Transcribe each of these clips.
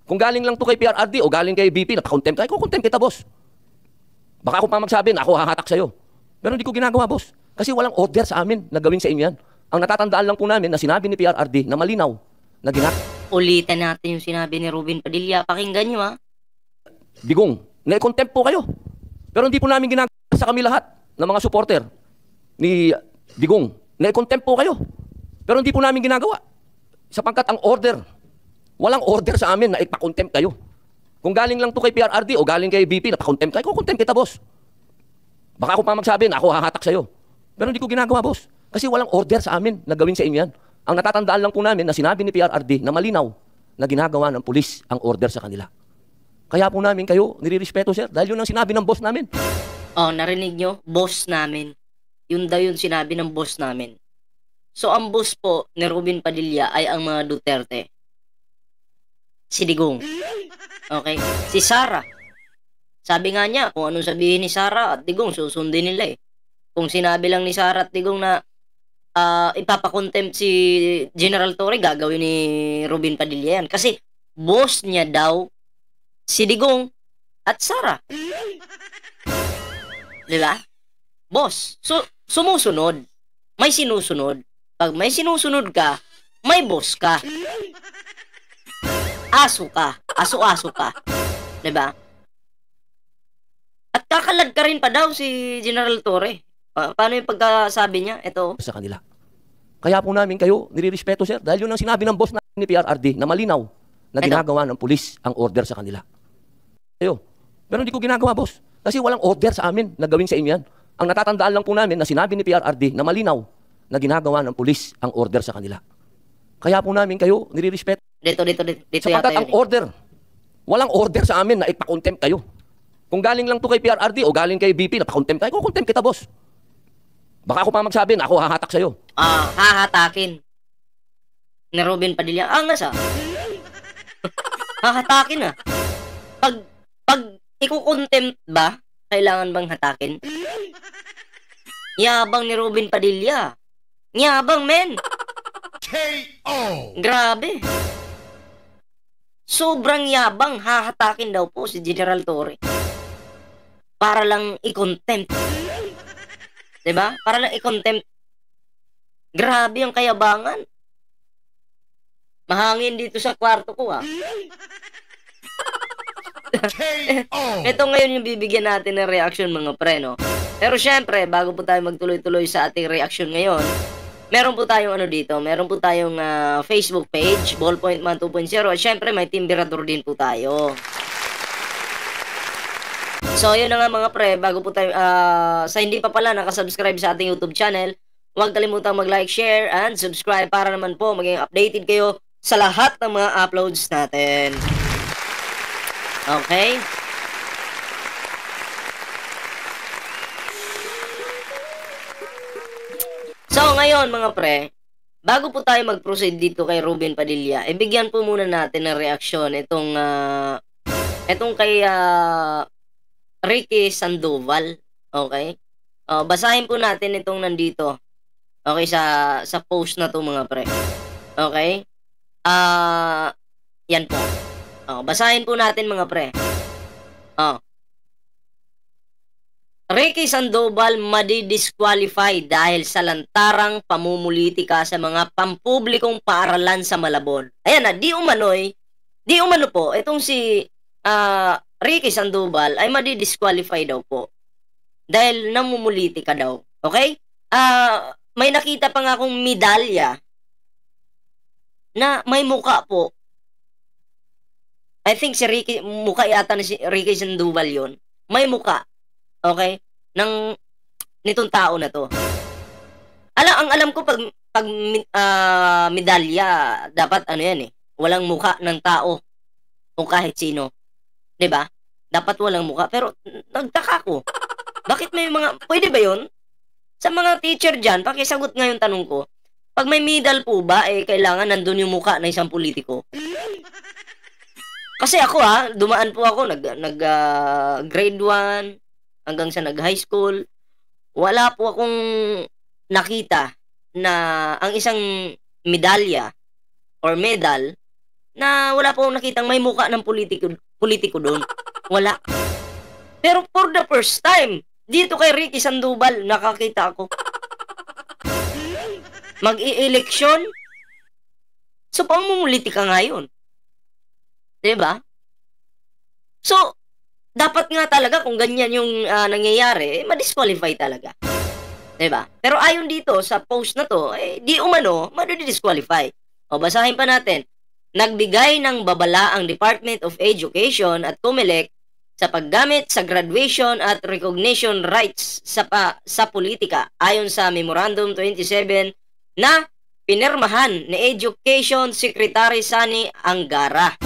Kung galing lang to kay PRRD o galing kay BP, napakontempt ka, kukontempt kita, boss. Baka ako pa magsabi na ako hahatak sa'yo. Pero hindi ko ginagawa, boss. Kasi walang order sa amin na gawin sa inyo yan. Ang natatandaan lang po namin na sinabi ni PRRD na malinaw na Ulitan natin yung sinabi ni Robin Padilla. Pakinggan nyo, ha? Digong, na-contempt po kayo. Pero hindi po namin ginagawa sa kami lahat ng mga supporter ni Digong. Na-contempt po kayo. Pero hindi po namin ginagawa. Sapagkat ang order, walang order sa amin na ipakontempt kayo. Kung galing lang to kay PRRD o galing kay BP, napakontempt kayo, kukontempt kita, boss. Baka ako pa magsabi na ako hahatak sa'yo. Pero hindi ko ginagawa, boss. Kasi walang order sa amin na gawin sa inyo yan. Ang natatandaan lang po namin na sinabi ni PRRD na malinaw na ginagawa ng pulis ang order sa kanila. Kaya po namin kayo nirirespeto, sir, dahil yun ang sinabi ng boss namin. Oh, narinig nyo? Boss namin. Yun daw yung sinabi ng boss namin. So, ang boss po ni Robin Padilla ay ang mga Duterte. Si Digong. Okay? Si Sara. Sabi nga niya, kung anong sabihin ni Sara at Digong, susundin nila eh. Kung sinabi lang ni Sara at Digong na ipapakontempt si General Torre, gagawin ni Robin Padilla yan. Kasi boss niya daw si Digong at Sara. Diba? Boss. So, sumusunod. May sinusunod. Pag may sinusunod ka, may boss ka. Aso ka. Aso-aso ka. Diba? At kakalag ka rin pa daw si General Torre. Paano yung pagkasabi niya? Ito. Sa kanila. Kaya po namin kayo nirirespeto, sir, dahil yun ang sinabi ng boss namin ni PRRD na malinaw na ginagawa ng pulis ang order sa kanila. Ayo. Pero hindi ko ginagawa, boss. Kasi walang order sa amin na gawin sa inyo yan. Ang natatandaan lang po namin na sinabi ni PRRD na malinaw na ginagawa ng pulis ang order sa kanila. Kaya po namin kayo nirirespeto. Dito sapagkat ang order, walang order sa amin na ipakontempt kayo. Kung galing lang to kay PRRD o galing kay BP, napakontempt kayo, kukontempt kita, boss. Baka ako pa magsabi na ako hahatak sa'yo. Hahatakin. Ni Robin Padilla. Angas ah. Hahatakin ah. Pag ikukontempt ba, kailangan bang hatakin? Yabang ni Robin Padilla. Yabang, men. K.O. Grabe. Sobrang yabang, hahatakin daw po si General Torre. Para lang i-contempt. Diba? Para lang i-contempt. Grabe ang kayabangan. Mahangin dito sa kwarto ko ah. Ito ngayon yung bibigyan natin ng reaction, mga pre, no? Pero syempre, bago po tayo magtuloy-tuloy sa ating reaction ngayon, meron po tayong ano dito, meron po tayong Facebook page, Ballpoint Man 2.0, at syempre may Timberador din po tayo. So, yun na nga mga pre, bago po tayo, sa hindi pa pala nakasubscribe sa ating YouTube channel, huwag kalimutang mag-like, share, and subscribe para naman po maging updated kayo sa lahat ng mga uploads natin. Okay? So, ngayon mga pre, bago po tayo mag-proceed dito kay Robin Padilla, bigyan po muna natin ng reaksyon itong kay Ricky Sandoval. Okay? Basahin po natin itong nandito. Okay, sa post na to mga pre. Okay? Yan po. Basahin po natin mga pre. Ricky Sandoval madi-disqualify dahil sa lantarang pamumulitika sa mga pampublikong paaralan sa Malabon. Ayan na, di umano po, itong si Ricky Sandoval ay madi-disqualify daw po. Dahil namumulitika daw. Okay? May nakita pa nga akong medalya na may muka po. I think si Ricky, muka yata na si Ricky Sandoval yun. May muka. Okay? Nitong tao na to. Ang alam ko pag medalya, dapat ano yan eh. Walang muka ng tao o kahit sino. 'Di ba? Dapat walang muka. Pero nagtaka ko. Bakit may mga, pwede ba yun? Sa mga teacher dyan, pakisagot nga yung tanong ko. Pag may medal po ba, kailangan nandun yung muka ng isang politiko? Kasi ako dumaan po ako, grade 1 hanggang sa nag-high school. Wala po akong nakita na ang isang medalya or medal na wala po akong nakitang may muka ng politiko doon. Wala. Pero for the first time, dito kay Ricky Sandoval, nakakita ako. Mag-i-eleksyon. So, pamumulitika nga yun. Diba? So, dapat nga talaga kung ganyan yung nangyayari, ma-disqualify talaga. Diba? Pero ayon dito sa post na to, di umano, ma-disqualify. O, basahin pa natin. Nagbigay ng babala ang Department of Education at COMELEC sa paggamit sa graduation at recognition rights sa politika ayon sa Memorandum 27 na pinirmahan ni Education Secretary Sani Angara.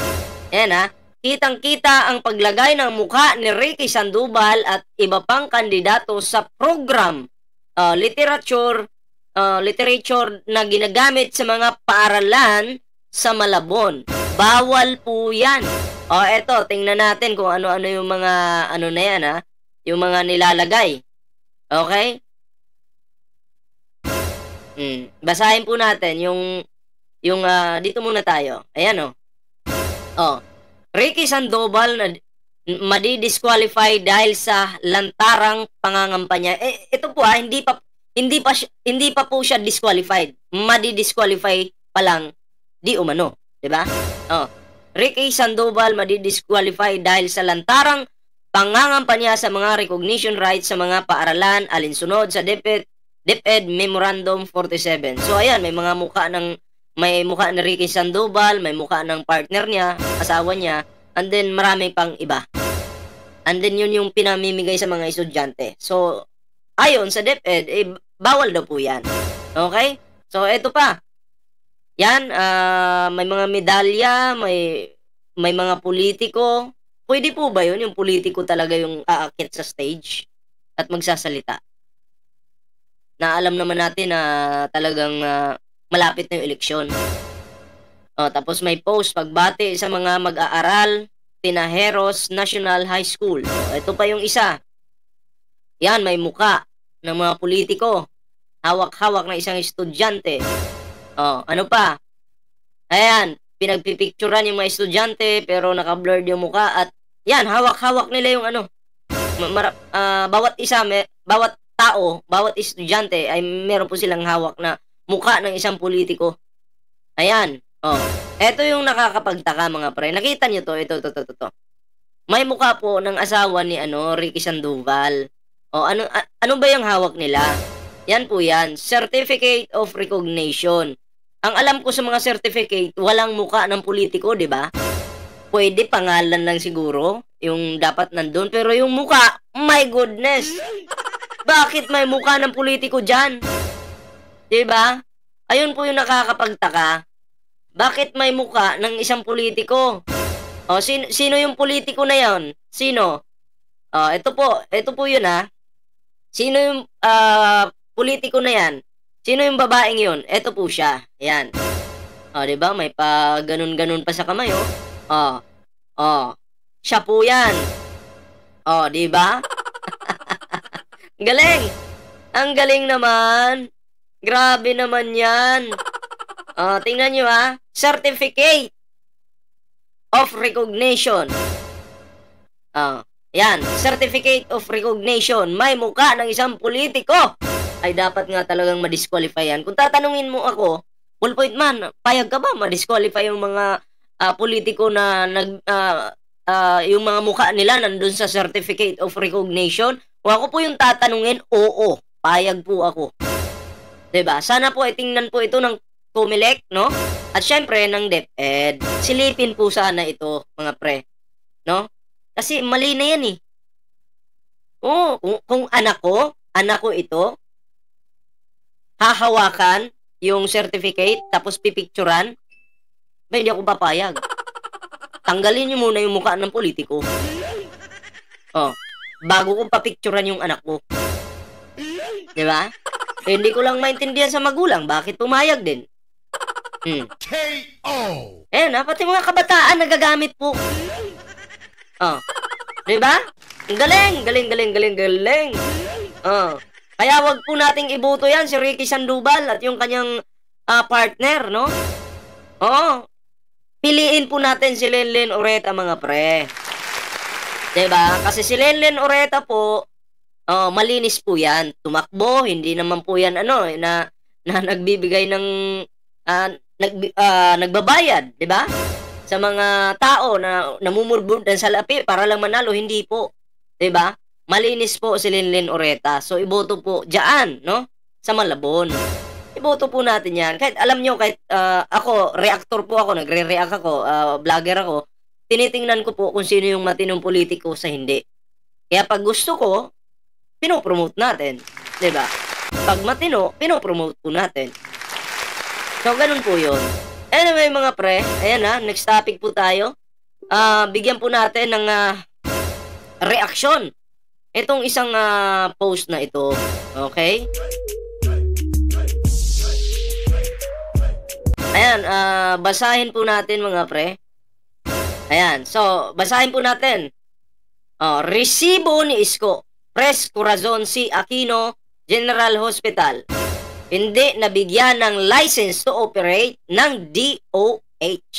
Ayan ha, kitang-kita ang paglagay ng mukha ni Ricky Sandoval at iba pang kandidato sa program literature na ginagamit sa mga paaralan sa Malabon. Bawal po yan. O eto, tingnan natin kung ano-ano yung mga ano na yan ha, yung mga nilalagay. Okay? Basahin po natin yung dito muna tayo. Ayan o. Ricky Sandoval na madi-disqualify dahil sa lantarang pangangampanya. Ito po hindi pa po siya disqualified. Madi-disqualify pa lang di umano, 'di ba? Ricky Sandoval madi-disqualify dahil sa lantarang pangangampanya sa mga recognition rights sa mga paaralan alinsunod sa DepEd Memorandum 47. So ayan, may mukha ni Ricky Sandoval, may mukha ng partner niya, asawa niya, and then marami pang iba. And then yun yung pinamimigay sa mga estudyante. So ayon sa DepEd, bawal daw po 'yan. Okay? So eto pa. Yan, may mga medalya, may mga politiko. Pwede po ba yun? Yung politiko talaga yung aakit sa stage at magsasalita. Na alam naman natin na talagang malapit na yung eleksyon. Tapos may post, pagbati sa mga mag-aaral, Tinajeros National High School. Ito pa yung isa. Yan, may muka ng mga politiko. Hawak-hawak na isang estudyante. Ano pa? Ayan, pinagpipicturan yung mga estudyante pero naka-blurred yung mukha at yan, hawak-hawak nila yung bawat tao, bawat estudyante ay meron po silang hawak na mukha ng isang politiko. Ayan, eto yung nakakapagtaka mga pre. Nakita nyo to, ito. May mukha po ng asawa ni Ricky Sandoval. Ano ba yung hawak nila? Yan po yan, Certificate of Recognition. Ang alam ko sa mga certificate, walang muka ng politiko, di ba? Pwede pangalan lang siguro, yung dapat nandun. Pero yung muka, my goodness! Bakit may muka ng politiko dyan? Di ba? Ayun po yung nakakapagtaka. Bakit may muka ng isang politiko? Sino yung politiko na yon? Sino? Ito po yun ha. Sino yung politiko na yan? Sino yung babaeng yun? Ito po siya. Yan. Diba? May pa ganun-ganun pa sa kamay, Siya po yan. Diba? Galing. Ang galing naman. Grabe naman yan. Tingnan nyo Certificate of Recognition. Yan. Certificate of Recognition. May mukha ng isang politiko. Ay dapat nga talagang ma-disqualify yan. Kung tatanungin mo ako, Ballpoint Man, payag ka ba ma-disqualify yung mga politiko na yung mga mukha nila nandun sa Certificate of Recognition? Kung ako po yung tatanungin, oo, payag po ako. Diba? Sana po tingnan po ito ng COMELEC, no? At syempre ng DepEd. Silipin po sana ito, mga pre. No? Kasi mali na yan kung anak ko ito, hahawakan yung certificate tapos pipicturan, hindi ako papayag. Tanggalin niyo muna yung mukha ng politiko. Bago kong papicturan yung anak ko. Diba? Hindi ko lang maintindihan sa magulang bakit pumayag din. KO! Pati mga kabataan nagagamit po. Diba? Galing. Kaya wag po nating iboto yan si Ricky Sandoval at yung kanyang partner, no? piliin po natin si Lenlen Oreta, mga pre. Diba? Kasi si Lenlen Oreta po, malinis po yan. Tumakbo, hindi naman po yan na nagbibigay ng nagbabayad, di ba? Sa mga tao na namumurbudan sa lapi para lang manalo, hindi po. Di ba? Malinis po si Lenlen Oreta. So, iboto po diyan, no? Sa Malabon. Iboto po natin yan. Kahit, alam nyo, kahit ako, reactor po ako, nagre-react ako, vlogger ako, tinitingnan ko po kung sino yung matinong politiko sa hindi. Kaya pag gusto ko, pinopromote natin. Diba? Pag matino, pinopromote po natin. So, ganun po yun. Anyway, mga pre, ayan na, next topic po tayo. Bigyan po natin ng reaksyon itong isang post na ito. Okay? Ayan, basahin po natin, mga pre. Ayan, so, basahin po natin. Resibo ni Isko, Pres Corazon C. Aquino General Hospital. Hindi nabigyan ng license to operate ng DOH.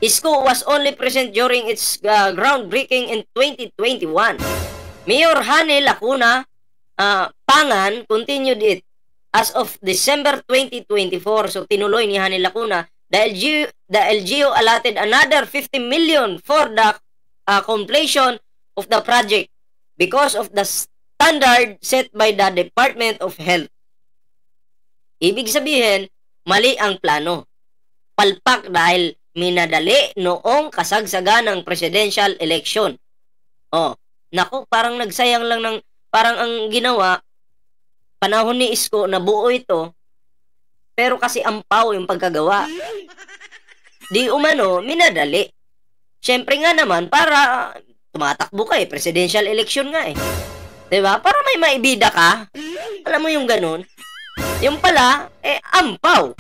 Isko was only present during its groundbreaking in 2021. Mayor Hani Lacuna Pangan continued it as of December 2024. So tinuloy ni Hani Lacuna. The LGU allotted another 50 million for the completion of the project because of the standard set by the Department of Health. Ibig sabihin, mali ang plano. Palpak dahil minadali noong kasagsagan ng presidential election. Naku, parang nagsayang lang ng, parang ang ginawa, panahon ni Isko na buo ito, pero kasi ampaw yung pagkagawa. Di umano, minadali. Siyempre nga naman, para tumatakbo ka presidential election nga Diba? Para may maibida ka. Alam mo yung ganun? Yung pala, ampaw.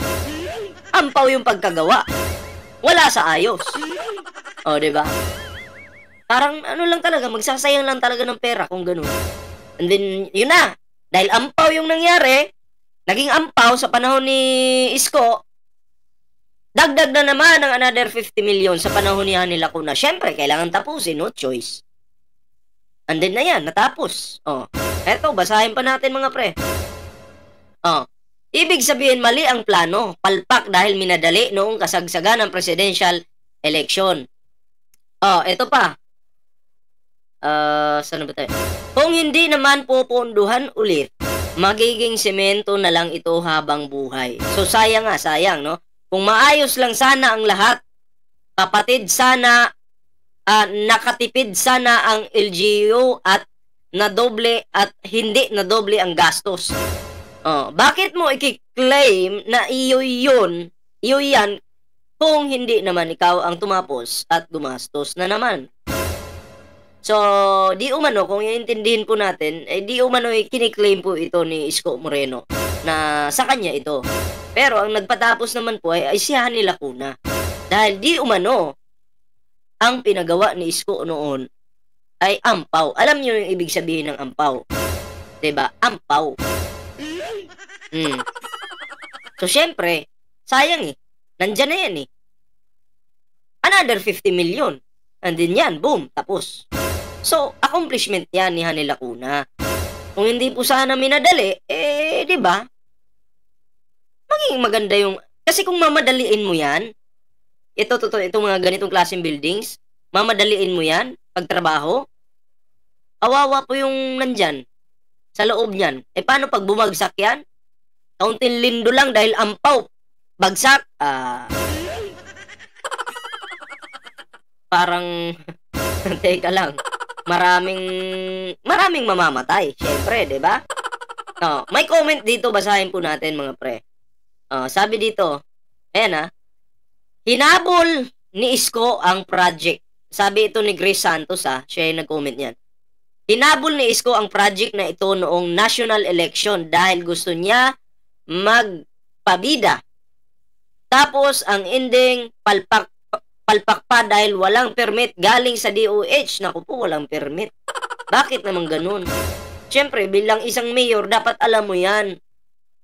Ampaw yung pagkagawa. Wala sa ayos. Diba? Parang lang talaga, magsasayang lang talaga ng pera kung ganun. And then, yun na. Dahil ampaw yung nangyari, naging ampaw sa panahon ni Isko, dagdag na naman ng another 50 million sa panahon ni Hani Lacuna. Siyempre, kailangan tapusin, no choice. And then na yan, natapos. Eto, basahin pa natin, mga pre. Ibig sabihin, mali ang plano. Palpak dahil minadali noong kasagsagan ng presidential election. Eto pa. Saan ba tayo? Kung hindi naman pupunduhan ulit, magiging semento na lang ito habang buhay. So, sayang nga, sayang, no? Kung maayos lang sana ang lahat, kapatid sana, nakatipid sana ang LGU at nadoble at hindi nadoble ang gastos. Bakit mo i-claim na iyo yan kung hindi naman ikaw ang tumapos at gumastos na naman? So, di umano, kung iintindihin po natin, di umano kiniklaim po ito ni Isko Moreno na sa kanya ito. Pero ang nagpatapos naman po ay si Hani Lacuna. Dahil di umano, ang pinagawa ni Isko noon ay ampaw. Alam niyo yung ibig sabihin ng ampaw? Diba? Ampaw. So, syempre, sayang nandyan na yan Another 50 million. And then yan, boom, tapos. So, accomplishment yan ni Hani Lacuna. Kung hindi po sana minadali, di ba? Magiging maganda yung... Kasi kung mamadaliin mo yan, ito mga ganitong klaseng buildings, mamadaliin mo yan, pagtrabaho, awawa po yung nandyan, sa loob niyan. Paano pag bumagsak yan? Kaunting lindo lang dahil ampaw, bagsak, parang, teka lang, maraming mamamatay, syempre, diba? May comment dito, basahin po natin, mga pre. Sabi dito, ayan hinabol ni Isko ang project. Sabi ito ni Grace Santos siya yung nag-comment niyan. Hinabol ni Isko ang project na ito noong national election dahil gusto niya magpabida. Tapos ang ending palpak pa dahil walang permit galing sa DOH. Naku po, walang permit. Bakit naman ganun? Siyempre, bilang isang mayor, dapat alam mo yan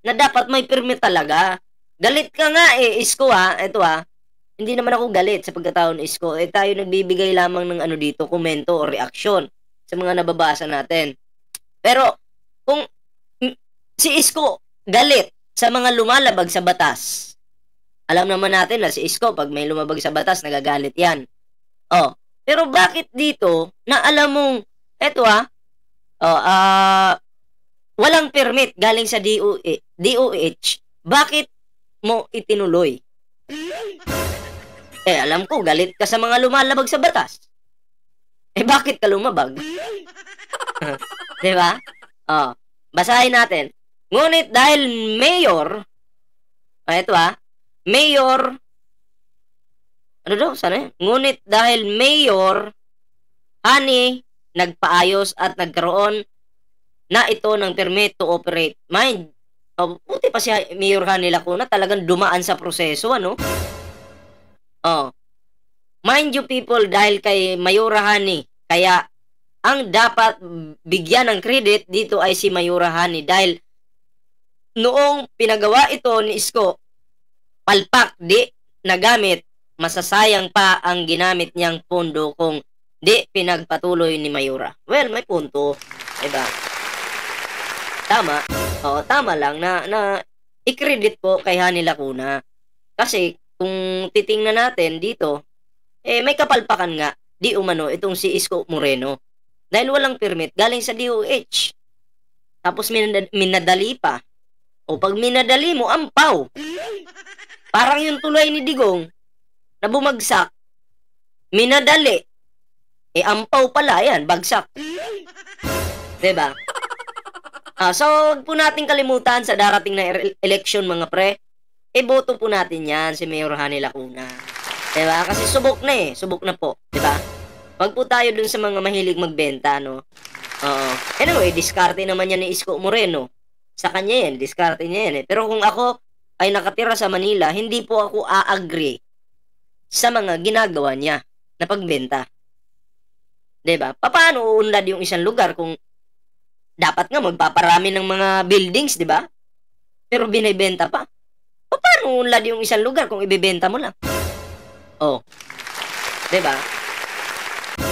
na dapat may permit talaga. Galit ka nga Isko Ito hindi naman ako galit sa pagkatao ni Isko. Eh, tayo nagbibigay lamang ng ano dito, komento o reaksyon sa mga nababasa natin. Pero, kung si Isko galit sa mga lumalabag sa batas, alam naman natin na si Isko, pag may lumabag sa batas, nagagalit yan. Oh, pero bakit dito, na alam mong, eto walang permit galing sa DOH, bakit mo itinuloy? Eh, alam ko, galit ka sa mga lumalabag sa batas. Eh, bakit ka lumabag? Diba? Oh, basahin natin. Ngunit dahil mayor, ito mayor, ano daw, sana yun? Ngunit dahil mayor, Hani, nagpaayos at nagkaroon na ito ng permit to operate. Mind, buti pa si Mayor Hani Lacuna, talagang dumaan sa proseso, ano? Oh. Mind you people, dahil kay Mayora Hani, kaya ang dapat bigyan ng credit dito ay si Mayora Hani dahil noong pinagawa ito ni Isko, palpak di nagamit, masasayang pa ang ginamit niyang pondo kung di pinagpatuloy ni Mayora. Well, may punto, diba? Tama. Oo, tama lang na i-credit ko kay Hani Lacuna. Kasi kung titingnan natin dito, eh may kapalpakan nga di umano itong si Isko Moreno. Dahil walang permit galing sa DOH. Tapos minadali pa. O pag minadali mo, ampaw. Parang yung tulay ni Digong na bumagsak. Minadali. Eh ampaw pala yan, bagsak. Diba? So, huwag po natin kalimutan sa darating na election mga pre. Boto po natin yan si Mayor Hani Lacuna. Diba? Kasi subok na subok na po. Diba? Wag po tayo dun sa mga mahilig magbenta, no? Oo. Anyway, diskarte naman yan ni Isko Moreno. Sa kanya yan, diskarte niya yan Pero kung ako ay nakatira sa Manila, hindi po ako a-agree sa mga ginagawa niya na pagbenta. Diba? Paano uunlad yung isang lugar kung dapat nga magpaparami ng mga buildings, diba? Pero binibenta pa. Paano uunlad yung isang lugar kung ibebenta mo lang? Oh. Diba?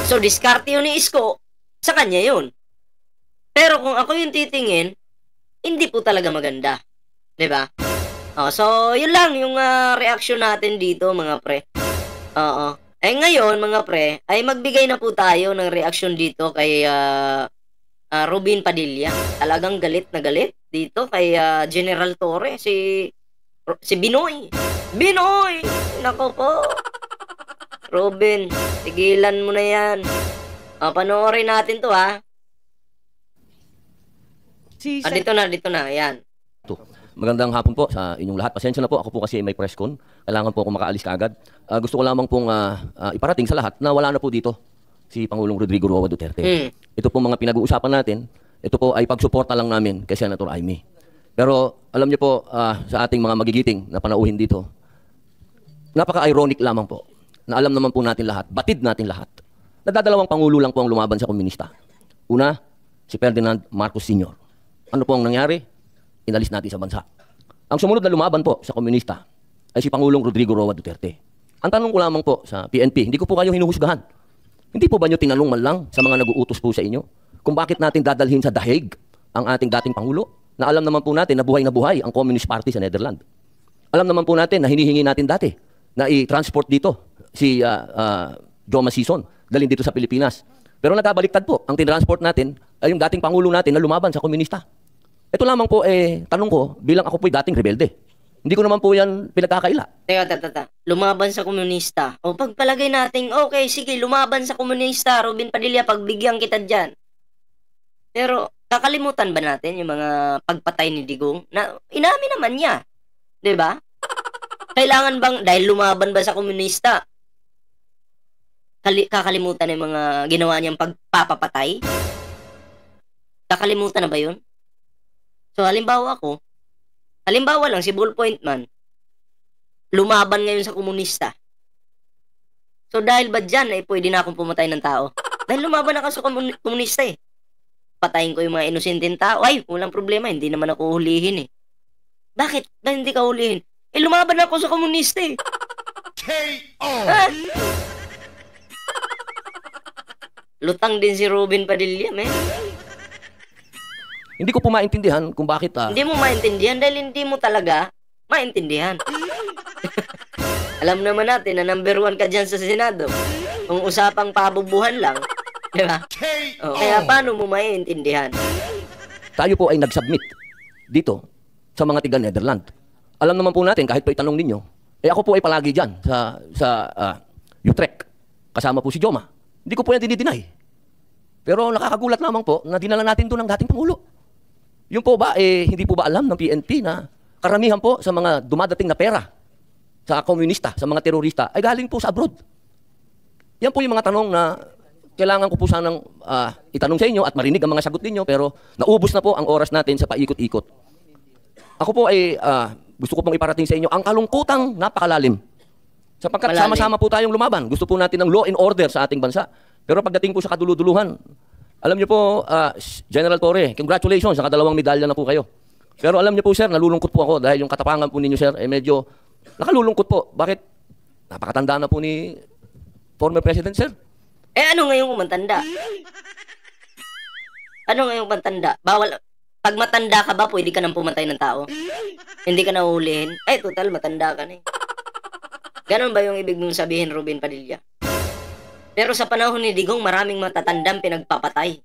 So, diskarte yun ni Isko, sa kanya yun. Pero kung ako yung titingin, hindi po talaga maganda. Diba? So, yun lang yung reaction natin dito, mga pre. Oo. Ngayon, mga pre, ay magbigay na po tayo ng reaction dito kay Robin Padilla. Talagang galit na galit dito kay General Torre, si Binoy. Binoy! Nako po. Robin, tigilan mo na yan. Panoorin natin to dito na, yan. Magandang hapon po sa inyong lahat. Pasensya na po, ako po kasi may press con. Kailangan po ako makaalis kaagad. Gusto ko lamang pong iparating sa lahat na wala na po dito si Pangulong Rodrigo Roa Duterte. Ito po mga pinag-uusapan natin, ito po ay pagsuporta lang namin kay Senator Amy. Pero alam niyo po, sa ating mga magigiting na panauhin dito, napaka-ironic lamang po na alam naman po natin lahat, batid natin lahat, nadadalawang pangulo lang po ang lumaban sa komunista. Una, si Ferdinand Marcos Sr. Ano po ang nangyari? Inalis natin sa bansa. Ang sumunod na lumaban po sa komunista ay si Pangulong Rodrigo Roa Duterte. Ang tanong ko lamang po sa PNP, hindi ko po kayo hinuhusgahan. Hindi po ba nyo tinanong man lang sa mga nag-uutos po sa inyo kung bakit natin dadalhin sa dahig ang ating dating Pangulo na alam naman po natin na buhay ang Communist Party sa Netherlands. Alam naman po natin na hinihingi natin dati na i-transport dito si Joma Sison, dalhin dito sa Pilipinas. Pero nagkabaliktad po, ang tinransport natin ay yung dating Pangulo natin na lumaban sa komunista. Ito lamang po, tanong ko, bilang ako po'y dating rebelde. Hindi ko naman po yan pinagkakaila. Teka. Lumaban sa komunista. O pagpalagay natin, okay, sige, lumaban sa komunista, Robin Padilla, pagbigyan kita dyan. Pero, kakalimutan ba natin yung mga pagpatay ni Digong? Na, inamin naman niya. Diba? Kailangan bang, dahil lumaban ba sa komunista, kakalimutan yung mga ginawa niyang pagpapapatay? Kakalimutan na ba yun? So, halimbawa lang si Ballpoint Man, lumaban ngayon sa komunista. So, dahil ba dyan, pwede na akong pumatay ng tao? Dahil lumaban ako sa komunista Patayin ko yung mga inosenteng tao. Ay, walang problema, hindi naman ako hulihin Bakit? Dahil hindi ka hulihin? Lumaban ako sa komunista KO. Ha? Lutang din si Robin Padilla, men. Hindi ko po maintindihan kung bakit Hindi mo maintindihan dahil hindi mo talaga maintindihan. Alam naman natin na number 1 ka dyan sa Senado. Kung usapang pabubuhan lang, di ba? KO. Kaya paano mo maintindihan? tayo po ay nag-submit dito sa mga tiga Netherlands. Alam naman po natin, kahit po itanong ninyo, ako po ay palagi dyan sa Utrecht. Kasama po si Joma. Hindi ko po yan dinideny. Pero nakakagulat lamang po na dinala natin doon ng dating Pangulo. Yung po ba, hindi po ba alam ng PNP na karamihan po sa mga dumadating na pera sa komunista, sa mga terorista, ay galing po sa abroad. Yan po yung mga tanong na kailangan ko po sanang itanong sa inyo at marinig ang mga sagot ninyo, pero naubos na po ang oras natin sa paikot-ikot. Ako po ay gusto ko pong iparating sa inyo ang kalungkutang napakalalim. Sapagkat Malalim. sama-sama po tayong lumaban. Gusto po natin ng law and order sa ating bansa. Pero pagdating po sa kaduluduluhan, alam niyo po, General Torre, congratulations, nakadalawang medalya na po kayo. Pero alam niyo po, sir, nalulungkot po ako dahil yung katapangan po ninyo, sir, medyo nakalulungkot po. Bakit? Napakatanda na po ni former President, sir. Ano ngayong matanda? Ano ngayong matanda? Bawal, pag matanda ka ba, pwede ka nang pumatay ng tao? Hindi ka na uhulihin? Ay, total, matanda ka na eh. Ganon ba yung ibig mong sabihin, Robin Padilla? Pero sa panahon ni Digong, maraming matatandang pinagpapatay.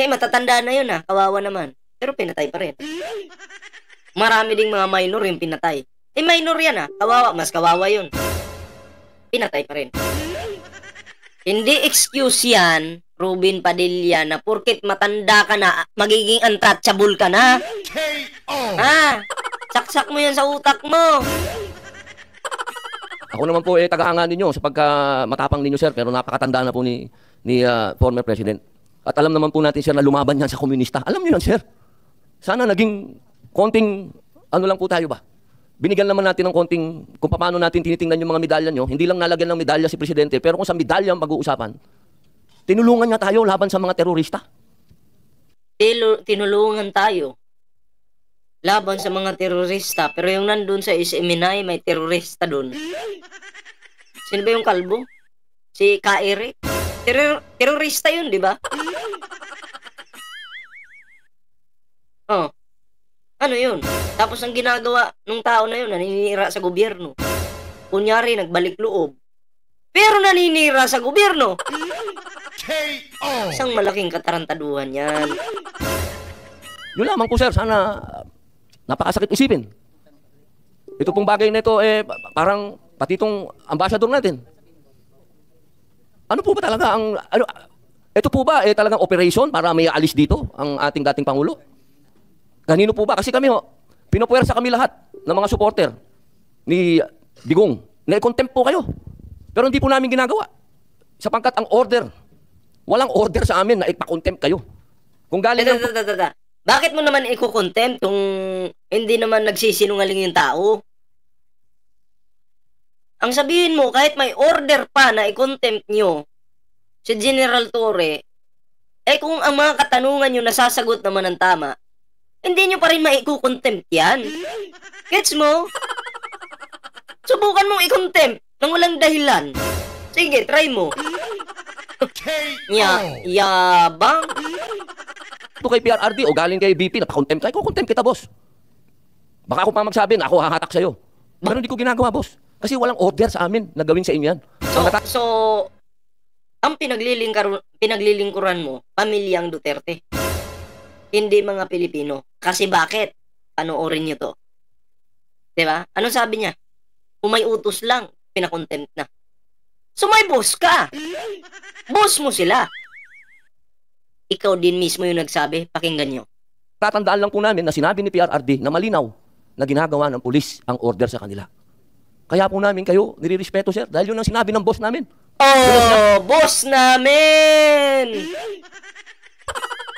Matatanda na yun kawawa naman. Pero pinatay pa rin. Marami ding mga minor yung pinatay. Minor yan kawawa, mas kawawa yun. Pinatay pa rin. Hindi excuse yan, Robin Padilla, na porket matanda ka na, magiging untouchable ka na. KO. Saksak mo yan sa utak mo. Ako naman po taga-hanga ninyo sa pagka-matapang ninyo, sir, pero napakatanda na po ni former President. At alam naman po natin, sir, na lumaban yan sa komunista. Alam niyo yan, sir. Sana naging konting, ano lang po tayo ba? Binigyan naman natin ng konting, kung paano natin tinitingnan yung mga medalya nyo. Hindi lang nalagyan ng medalya si Presidente, pero kung sa medalya ang pag-uusapan, tinulungan niya tayo laban sa mga terorista. Tinulungan tayo laban sa mga terorista, pero yung nandun sa Isiminay, may terorista dun. Sino ba yung kalbo? Si Ka-Eric? Terorista yun, di ba? Ano yun? Tapos ang ginagawa nung tao na yun, naninira sa gobyerno. Kunyari, nagbalik loob. Pero naninira sa gobyerno. KO. Isang malaking katarantaduhan yan. Yun lamang po, sir. Sana napakasakit isipin. Ito pong bagay na ito, parang pati itong ambassador natin. Ano po ba talaga ang... ito po ba talagang operation para may alis dito ang ating dating Pangulo? Kanino po ba? Kasi kami, pinupuwersa kami lahat ng mga supporter ni Digong. Na-contempt po kayo. Pero hindi po namin ginagawa. Sapagkat ang order, walang order sa amin na ipakontempt kayo. Kung galing lang po... Bakit mo naman i-contempt kung hindi naman nagsisinungaling yung tao? Ang sabihin mo, kahit may order pa na i-contempt nyo si General Torre, kung ang mga katanungan nyo nasasagot naman ng tama, hindi nyo pa rin mai-contempt yan. Gets mo? Subukan mong i-contempt nang walang dahilan. Sige, try mo. Yabang. Ito kay PRRD o galing kay VP, napakontempt ka, kukontempt kita, boss. Baka ako pa magsabi na ako hahatak sa'yo. Pero hindi ko ginagawa, boss. Kasi walang order sa amin na gawin sa inyo yan. So ang pinaglilingkuran mo, pamilyang Duterte. Hindi mga Pilipino. Kasi bakit? Panoorin nyo to. Diba? Ano sabi niya? Kung may utos lang, pinakontempt na. So may boss ka. Boss mo sila. Ikaw din mismo yung nagsabi, pakinggan nyo. Tatandaan lang po namin na sinabi ni PRRD na malinaw na ginagawa ng pulis ang order sa kanila. Kaya po namin kayo nirirespeto, sir, dahil yun ang sinabi ng boss namin. Boss namin!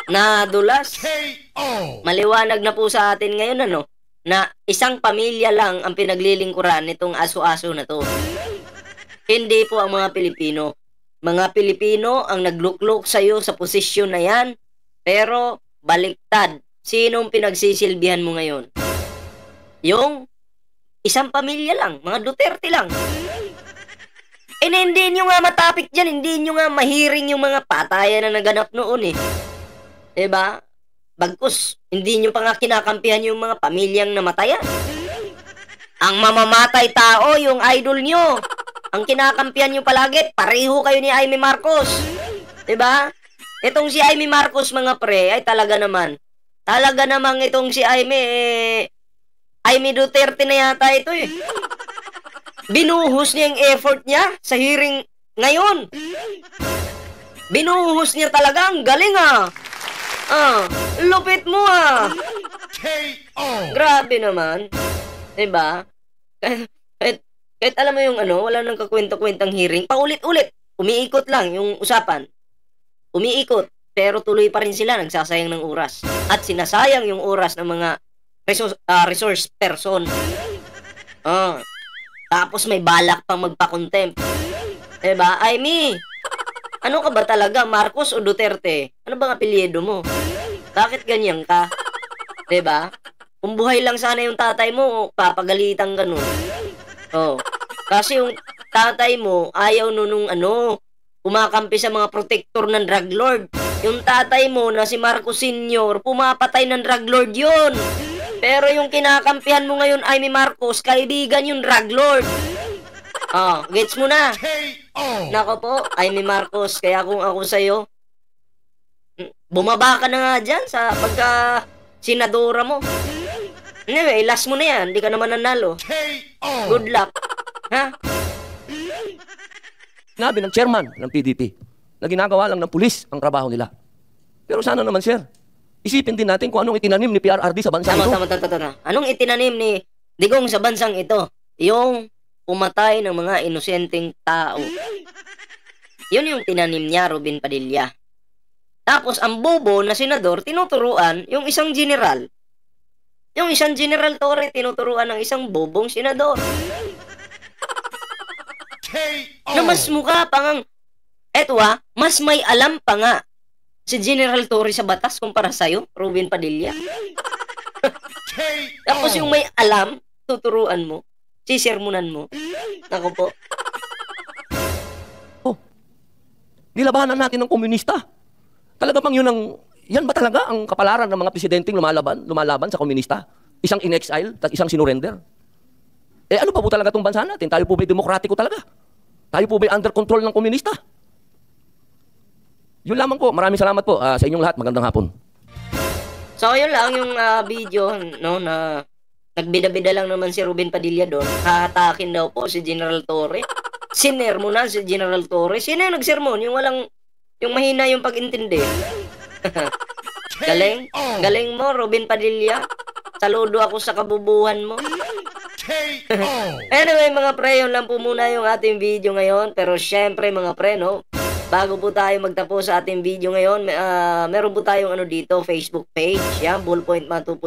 Nadulas. KO. Maliwanag na po sa atin ngayon, na isang pamilya lang ang pinaglilingkuran nitong aso-aso na to. Hindi po ang mga Pilipino. Mga Pilipino ang nagluklok sa'yo sa posisyon na yan, pero baliktad. Sinong pinagsisilbihan mo ngayon? Yung isang pamilya lang, mga Duterte lang. Hindi nyo nga matapik dyan, hindi nyo nga mahiring yung mga patayan na naganap noon eh. Diba? Bagkus, hindi nyo pa nga kinakampihan yung mga pamilyang namatayan. Ang mamamatay tao, yung idol nyo. Ang kinakampihan nyo palagi, pareho kayo ni Amy Marcos. Diba? Itong si Amy Marcos, mga pre, ay talaga namang itong si Amy Duterte na yata ito eh. Binuhos niya yung effort niya sa hearing ngayon. Binuhos niya talaga. Ang galing ah. Lupit mo ah. KO. Grabe naman. Diba? Kahit alam mo yung wala nang kakwento-kwentang hearing. Paulit-ulit. Umiikot lang yung usapan. Umiikot. Pero tuloy pa rin sila. Nagsasayang ng oras. At sinasayang yung oras ng mga resource person. Tapos may balak pang magpa-contempt. Diba? Amy, ano ka ba talaga? Marcos o Duterte? Ano bang apelyido mo? Bakit ganyan ka? Diba? Kung buhay lang sana yung tatay mo, papagalitan ka nun. Kasi yung tatay mo, ayaw nung kumakampi sa mga protector ng drug lord. Yung tatay mo na si Marcos Sr., pumapatay ng drug lord yun. Pero yung kinakampihan mo ngayon, Amy Marcos, kaibigan yung drug lord. Gets mo na? KO. Nako po, Amy Marcos, kaya kung ako sa'yo, bumaba ka na nga dyan sa pagka-senadora mo. Anyway, last mo na yan, hindi ka naman nanalo. KO. Good luck. Ha? Sinabi ng chairman ng PDP na ginagawa lang ng pulis ang trabaho nila. Pero sana naman, sir, isipin din natin kung anong itinanim ni PRRD sa bansa ito. Tama. Anong itinanim ni Digong sa bansang ito? Yung pumatay ng mga inosenteng tao. Yun yung tinanim niya, Robin Padilla. Tapos, ang bobo na senador, tinuturuan yung isang general. Yung isang General Torre, tinuturuan ng isang bobong senador. KO. Na mas mukha pa ngang, mas may alam pa nga si General Torre sa batas kumpara sa'yo, Robin Padilla. KO. Tapos yung may alam, tuturuan mo, sisermunan mo. Ako po. Nilabanan natin ng komunista. Talaga bang yan ba talaga ang kapalaran ng mga presidenteng lumalaban sa komunista? Isang in-exile at isang sinurrender? Ano pa po talaga itong bansa natin? Tayo po ba'y demokratiko talaga? Tayo po ba'y under control ng komunista? Yun lamang po. Maraming salamat po sa inyong lahat. Magandang hapon. So, yun lang yung video, na nagbida-bida lang naman si Robin Padilla doon. Hahatakin daw po si General Torre. Sinermonan si General Torre. Sino yung nagsermon? Yung mahina yung pag-intindi. Galing mo, Robin Padilla. Saludo ako sa kabubuhan mo. KO. Anyway, mga pre, yun lang po muna yung ating video ngayon. Pero syempre, mga pre, bago po tayo magtapos sa ating video ngayon, meron po tayong dito, Facebook page. Yan, Ballpoint Man 2.0.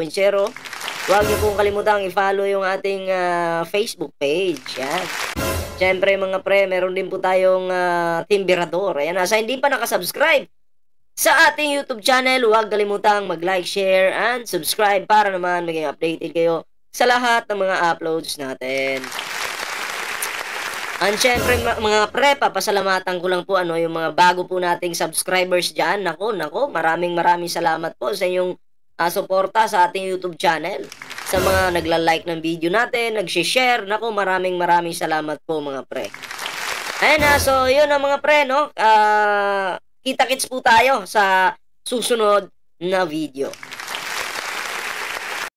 Huwag niyo pong kalimutang i-follow yung ating Facebook page. Yan. Syempre, mga pre, meron din po tayong Timberador. Ayan, sa hindi pa nakasubscribe sa ating YouTube channel, huwag kalimutang mag-like, share, and subscribe para naman maging updated kayo sa lahat ng mga uploads natin. And syempre, mga pre, papasalamatan ko lang po yung mga bago po nating subscribers dyan. Nako, maraming salamat po sa inyong suporta sa ating YouTube channel. Sa mga nagla-like ng video natin, nag-share. Nako, maraming salamat po, mga pre. Ayan so yun ang mga pre, kita-kits po tayo sa susunod na video.